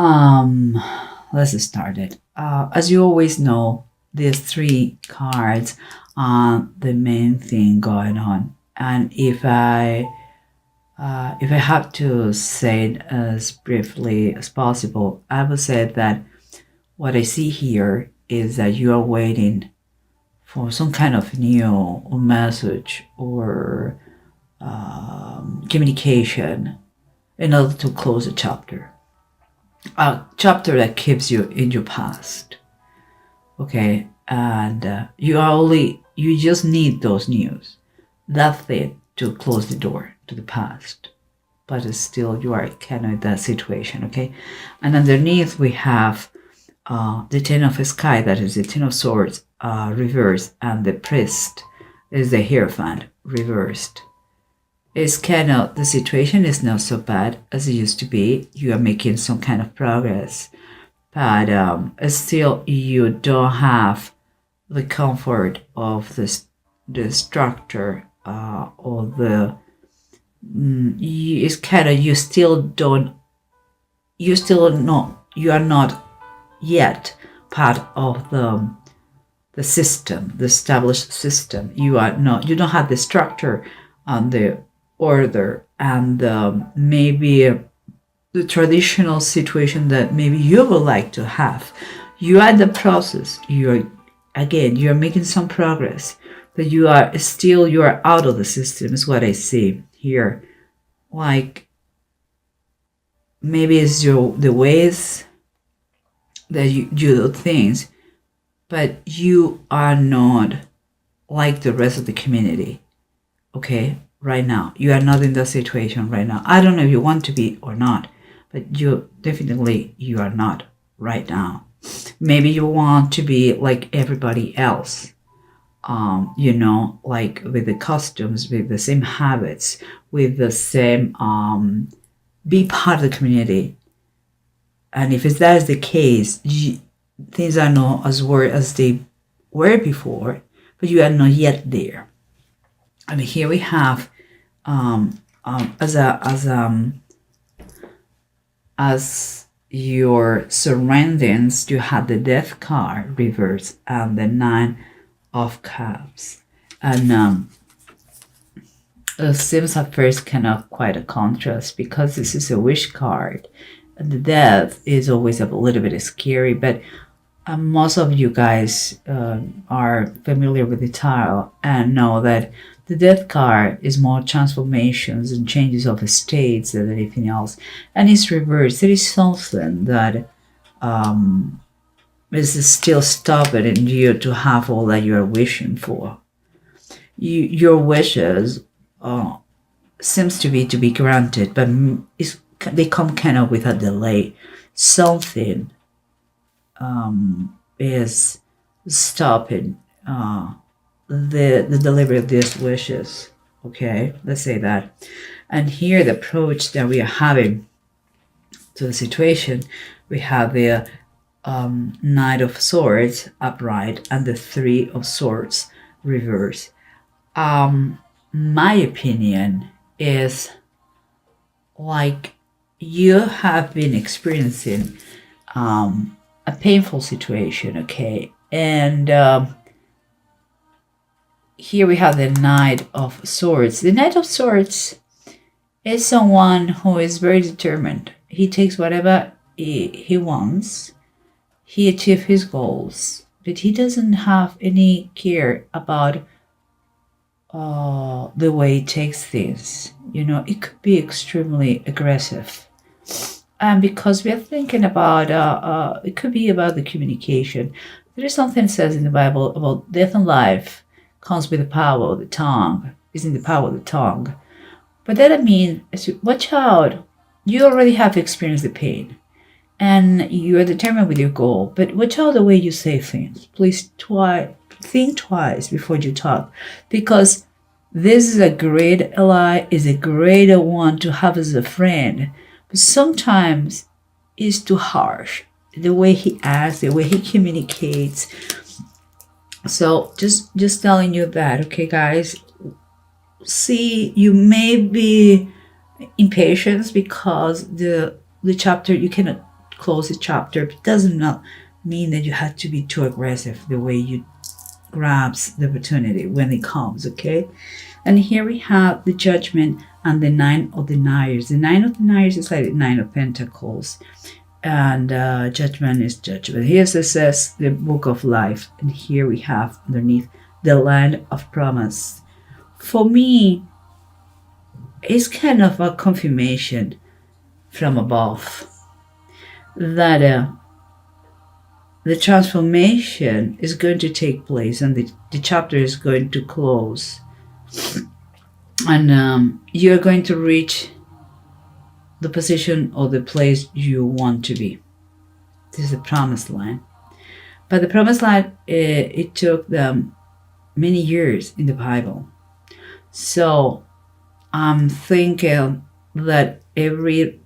Um, let's start it. As you always know, these three cards are the main thing going on. And if I have to say it as briefly as possible, I would say that what I see here is that you are waiting for some kind of new message or communication in order to close a chapter that keeps you in your past. Okay, and you just need those news. That's it to close the door to the past. But it's still you are kind of in that situation. Okay, and underneath we have the Ten of Sky, that is the Ten of Swords reversed, and the Priest is the Hierophant reversed. It's kind of, the situation is not so bad as it used to be. You are making some kind of progress, but still you don't have the comfort of the structure or the it's kind of, you are not yet part of the system, the established system. You don't have the structure and the order and maybe the traditional situation that maybe you would like to have. You are in the process. You're making some progress, but you are out of the system is what I see here. Like maybe it's the ways that you do things, but you are not like the rest of the community. Okay, right now you are not in that situation right now. I don't know if you want to be or not, but you are not right now. Maybe you want to be like everybody else, like with the costumes, with the same habits, with the same be part of the community. And if that is the case, things are not as worried as they were before, but you are not yet there. I mean, here we have as your surroundings, you have the Death card reversed and the Nine of Cups, and it seems at first kind of quite a contrast because this is a wish card. The Death is always a little bit scary, but most of you guys are familiar with the tarot and know that the Death card is more transformations and changes of states than anything else. And it's reversed. There is something that is still stopping in you to have all that you are wishing for. Your wishes seems to be granted, but they come kind of with a delay. Something is stopping the delivery of these wishes. Okay, let's say that. And here the approach that we are having to the situation, we have the Knight of Swords upright and the Three of Swords reverse. My opinion is like you have been experiencing a painful situation, okay? And here we have the Knight of Swords. The Knight of Swords is someone who is very determined. He takes whatever he wants. He achieves his goals, but he doesn't have any care about the way he takes things. It could be extremely aggressive. And because we are thinking about, it could be about the communication. There is something that says in the Bible about death and life comes with the power of the tongue, is in the power of the tongue. But that means, watch out, you already have experienced the pain and you are determined with your goal, but watch out the way you say things. Please think twice before you talk, because this is a great ally, is a great one to have as a friend, but sometimes it's too harsh. The way he acts, the way he communicates. So just telling you that, okay, guys. See, you may be impatient because the chapter, you cannot close a chapter. It does not mean that you have to be too aggressive the way you grabs the opportunity when it comes, okay? And here we have the Judgment and the Nine of Deniers. The Nine of Deniers is like the Nine of Pentacles, and Judgment is Judgment. Here it says the Book of Life, and here we have underneath the Land of Promise. For me, it's kind of a confirmation from above that the transformation is going to take place, and the chapter is going to close, and you're going to reach the position or the place you want to be. This is the promised land. But the promised land, it took them many years in the Bible. So I'm thinking that everything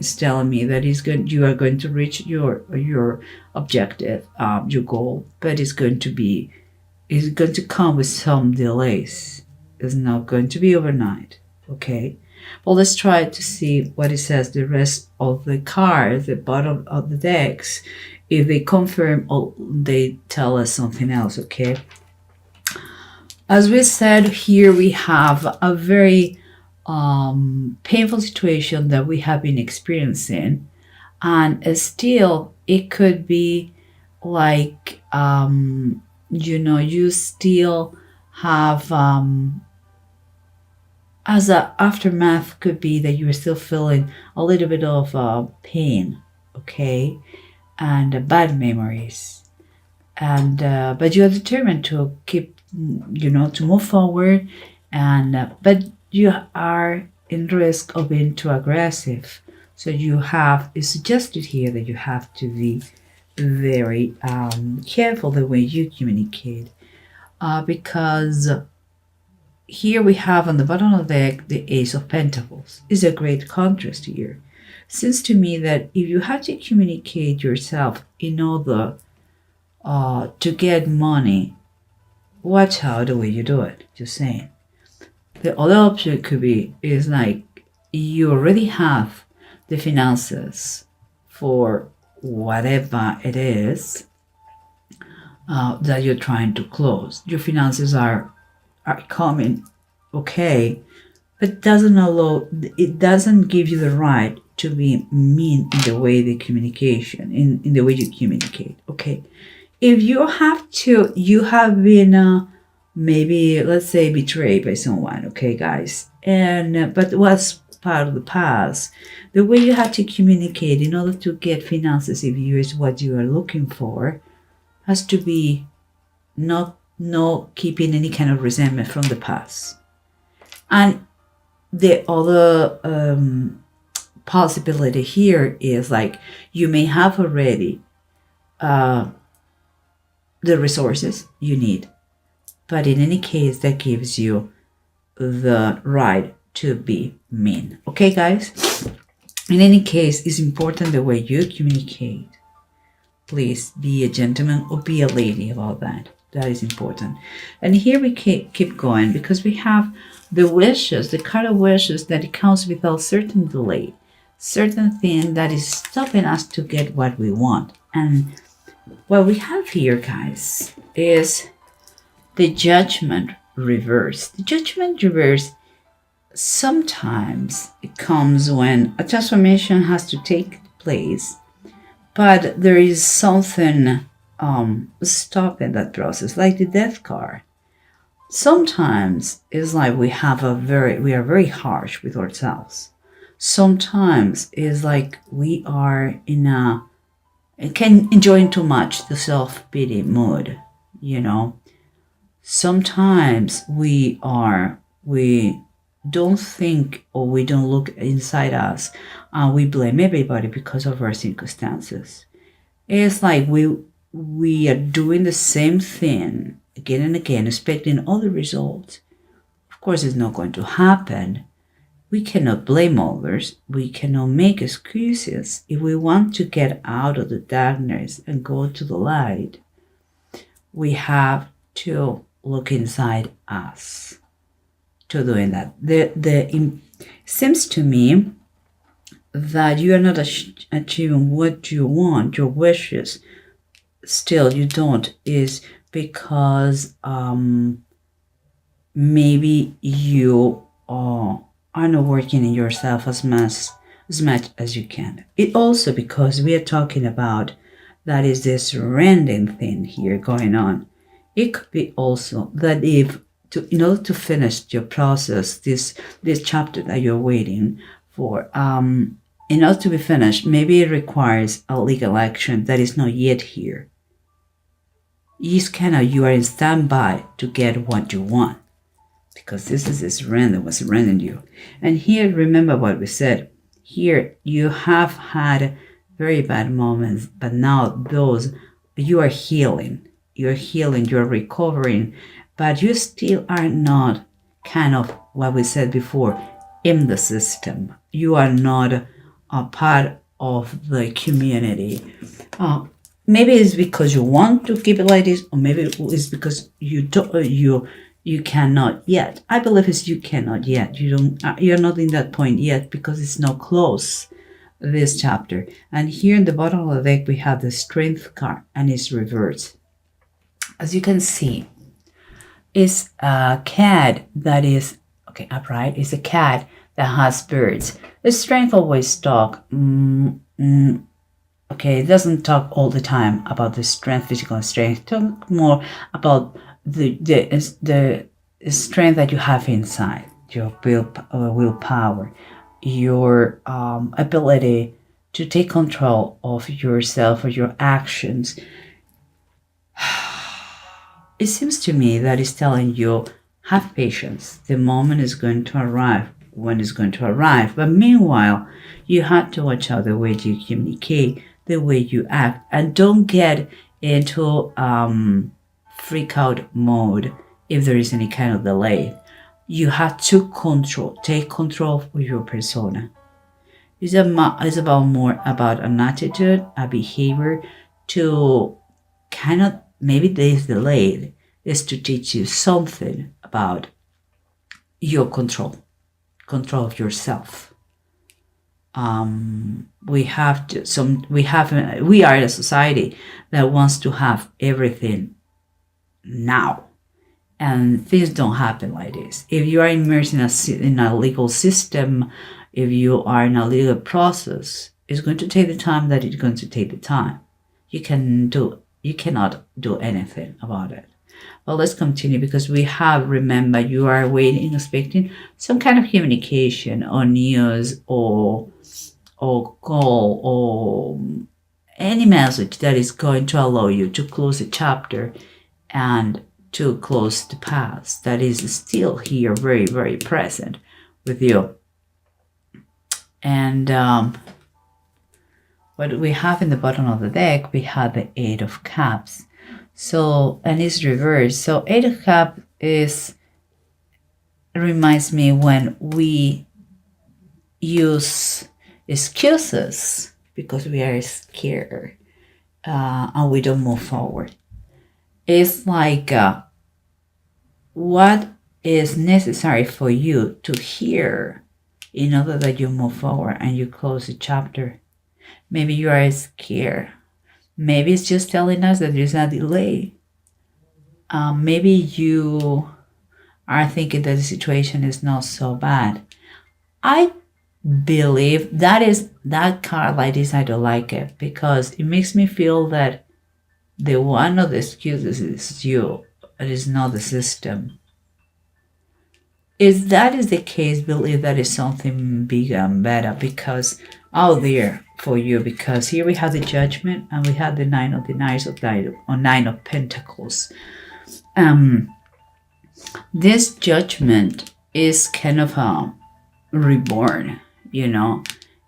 is telling me that you are going to reach your objective, your goal, but it's going to come with some delays. It's not going to be overnight. Okay. Well, let's try to see what it says. The rest of the cards, the bottom of the decks, if they confirm or they tell us something else. Okay. As we said, here we have a very painful situation that we have been experiencing, and still it could be like you still have as an aftermath, could be that you're still feeling a little bit of pain, okay, and bad memories, and but you are determined to keep, to move forward, and but you are in risk of being too aggressive. So it's suggested here that you have to be very careful the way you communicate, because here we have on the bottom of the deck the Ace of Pentacles. Is a great contrast here. Seems to me that if you have to communicate yourself in order to get money, watch out the way you do it. Just saying. The other option is like you already have the finances for whatever it is that you're trying to close. Your finances are coming, okay, but it doesn't give you the right to be mean in the way in the way you communicate. Okay, if you have been maybe, let's say, betrayed by someone, okay, guys, and but was part of the past, the way you have to communicate in order to get finances, if you is what you are looking for, has to be not keeping any kind of resentment from the past. And the other possibility here is like you may have already the resources you need, but in any case that gives you the right to be mean. Okay, guys, in any case, it's important the way you communicate. Please be a gentleman or be a lady about that. That is important. And here we keep going, because we have the wishes, the card of wishes, that it comes without certain delay, certain thing that is stopping us to get what we want. And what we have here, guys, is the Judgment reverse. The Judgment reverse, sometimes it comes when a transformation has to take place, but there is something stopping that process, like the Death card. Sometimes it's like we are very harsh with ourselves. Sometimes it's like we are can enjoy too much the self-pity mood, Sometimes we don't think, or we don't look inside us, and we blame everybody because of our circumstances. It's like we are doing the same thing again and again, expecting other results. Of course, it's not going to happen. We cannot blame others. We cannot make excuses. If we want to get out of the darkness and go to the light, we have to look inside us to doing that. Seems to me that you are not achieving what you want, your wishes, still you don't, is because maybe you are not working in yourself as much as you can. It also because we are talking about that is this rending thing here going on. It could be also that if in order to finish your process, this chapter that you're waiting for, in order to be finished, maybe it requires a legal action that is not yet here. You are in standby to get what you want, because this is this random was rending you. And here, remember what we said. Here you have had very bad moments, but now those you are healing. You're healing, you're recovering, but you still are not kind of what we said before in the system. You are not a part of the community. Maybe it's because you want to keep it like this, or maybe it's because you cannot yet. I believe it's you cannot yet. You're not in that point yet because it's not close, this chapter. And here in the bottom of the deck we have the Strength card, and it's reversed. As you can see, it's a cat that is upright. It's a cat that has birds. The Strength always talk. It doesn't talk all the time about the strength, physical strength. Talk more about the strength that you have inside, your willpower, your ability to take control of yourself or your actions. It seems to me that it's telling you, have patience. The moment is going to arrive when it's going to arrive. But meanwhile, you have to watch out the way you communicate, the way you act, and don't get into freak out mode if there is any kind of delay. You have to take control of your persona. It's about more about an attitude, a behavior to kind of, maybe this delayed is to teach you something about your control of yourself. We are a society that wants to have everything now, and things don't happen like this. If you are immersed in a legal system, if you are in a legal process, it's going to take the time that it's going to take the time. You cannot do anything about it. Well, let's continue, because we have, remember, you are waiting, expecting some kind of communication or news or call or any message that is going to allow you to close a chapter and to close the past that is still here, very, very present with you. And what we have in the bottom of the deck, we have the Eight of Cups. So, and it's reversed. So Eight of Cups reminds me when we use excuses because we are scared and we don't move forward. It's like what is necessary for you to hear in order that you move forward and you close the chapter. Maybe you are scared. Maybe it's just telling us that there's a delay. Maybe you are thinking that the situation is not so bad. I believe that card like this, I don't like it, because it makes me feel that the one of the excuses is you. It is not the system. If that is the case, believe that is something bigger and better because out there for you. Because here we have the Judgment and we have the Nine of Pentacles. This Judgment is kind of a reborn,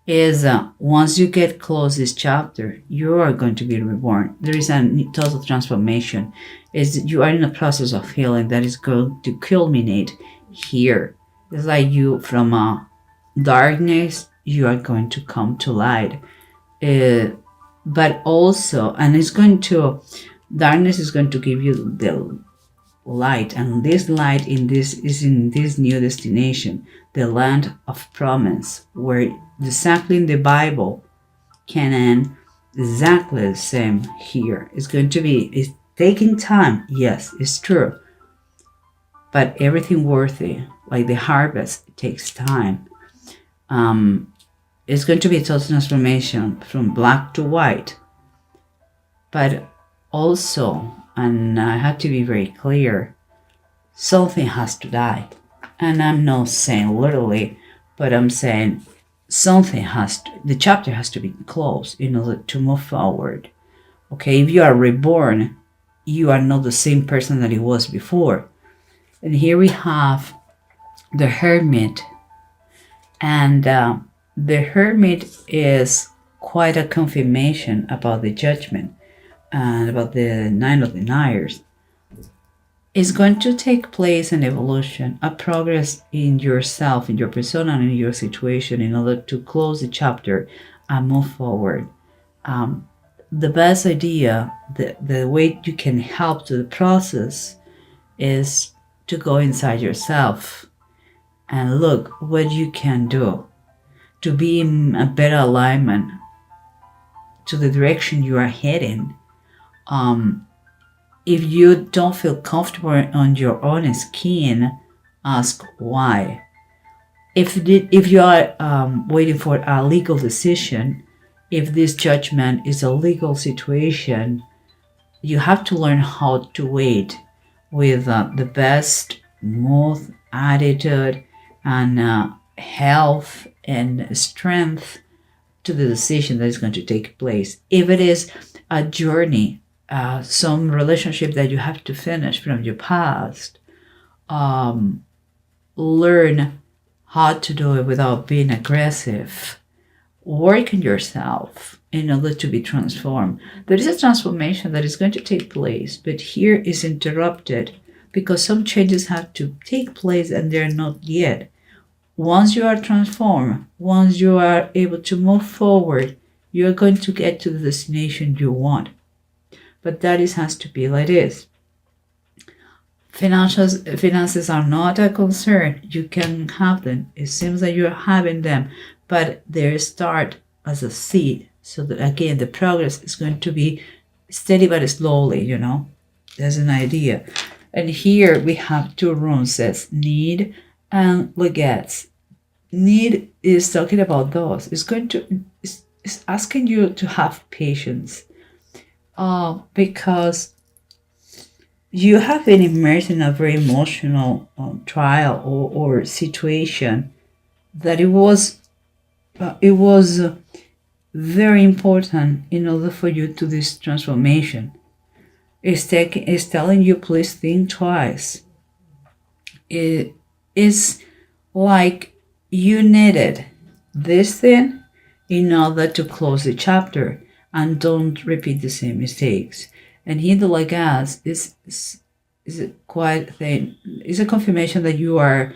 is once you get close this chapter, you are going to be reborn. There is a total transformation. You are in a process of healing that is going to culminate here. It's like you from darkness, you are going to come to light. But also, and darkness is going to give you light, and this light is in this new destination, the land of promise, where exactly in the Bible, Canaan, exactly the same here. It's taking time. Yes, it's true. But everything worthy, like the harvest, it takes time. It's going to be a total transformation from black to white. But also, and I have to be very clear, something has to die. And I'm not saying literally, but I'm saying the chapter has to be closed in order to move forward. Okay, if you are reborn, you are not the same person that you was before. And here we have the Hermit. And the Hermit is quite a confirmation about the Judgment and about the Nine of Deniers. It's going to take place an evolution, a progress in yourself, in your persona, and in your situation in order to close the chapter and move forward. The best idea, the way you can help to the process is to go inside yourself and look what you can do to be in a better alignment to the direction you are heading. If you don't feel comfortable on your own skin, ask why. If you are waiting for a legal decision, if this judgment is a legal situation, you have to learn how to wait with the best mood, attitude, and health and strength to the decision that is going to take place. If it is a journey, some relationship that you have to finish from your past, learn how to do it without being aggressive. Work on yourself in order to be transformed. There is a transformation that is going to take place, but here is interrupted because some changes have to take place and they're not yet. Once you are transformed, once you are able to move forward, you're going to get to the destination you want. But that has to be like this. Finances are not a concern. You can have them. It seems that you're having them, but they start as a seed. So that again, the progress is going to be steady but slowly, There's an idea. And here we have two runes, says need and legates. Need is talking about those. It's asking you to have patience. Because you have been immersed in a very emotional trial or situation that it was very important in order for you to this transformation. It's telling you, please think twice. It is like you needed this thing in order to close the chapter and don't repeat the same mistakes. And here the legas is quite thin. It's a confirmation that you are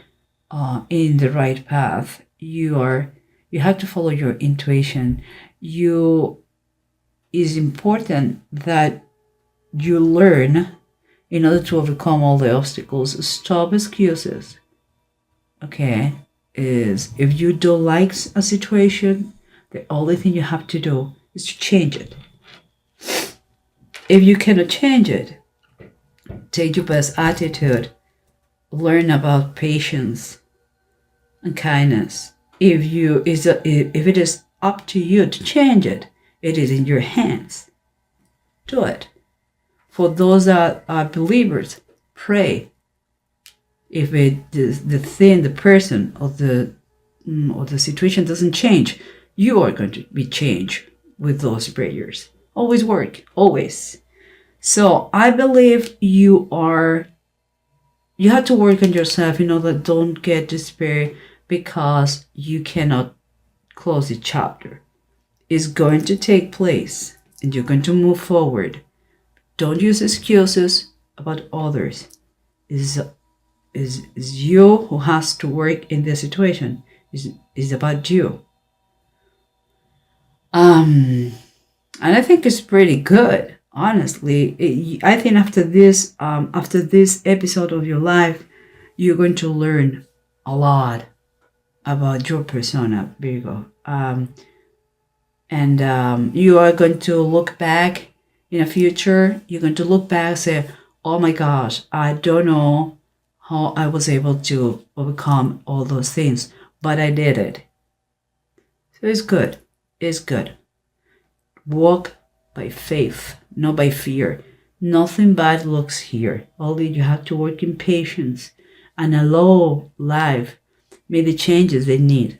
in the right path. You have to follow your intuition. It's important that you learn in order to overcome all the obstacles. Stop excuses. Okay, if you don't like a situation, the only thing you have to do is to change it. If you cannot change it, take your best attitude, learn about patience and kindness. If it is up to you to change it, it is in your hands. Do it. For those that are believers, pray. If the person or the situation doesn't change, you are going to be changed with those prayers. Always work, always. So I believe you have to work on yourself in order don't get despair because you cannot close the chapter. It's going to take place and you're going to move forward. Don't use excuses about others. It's you who has to work in this situation. It's about you. And I think it's pretty good. honestly, I think after this episode of your life, you're going to learn a lot about your persona, Virgo. And you are going to look back in the future. You're going to look back and say, oh my gosh, I don't know how I was able to overcome all those things, but I did it. So it's good. It's good. Walk by faith, not by fear. Nothing bad looks here. Only you have to work in patience and allow life make the changes they need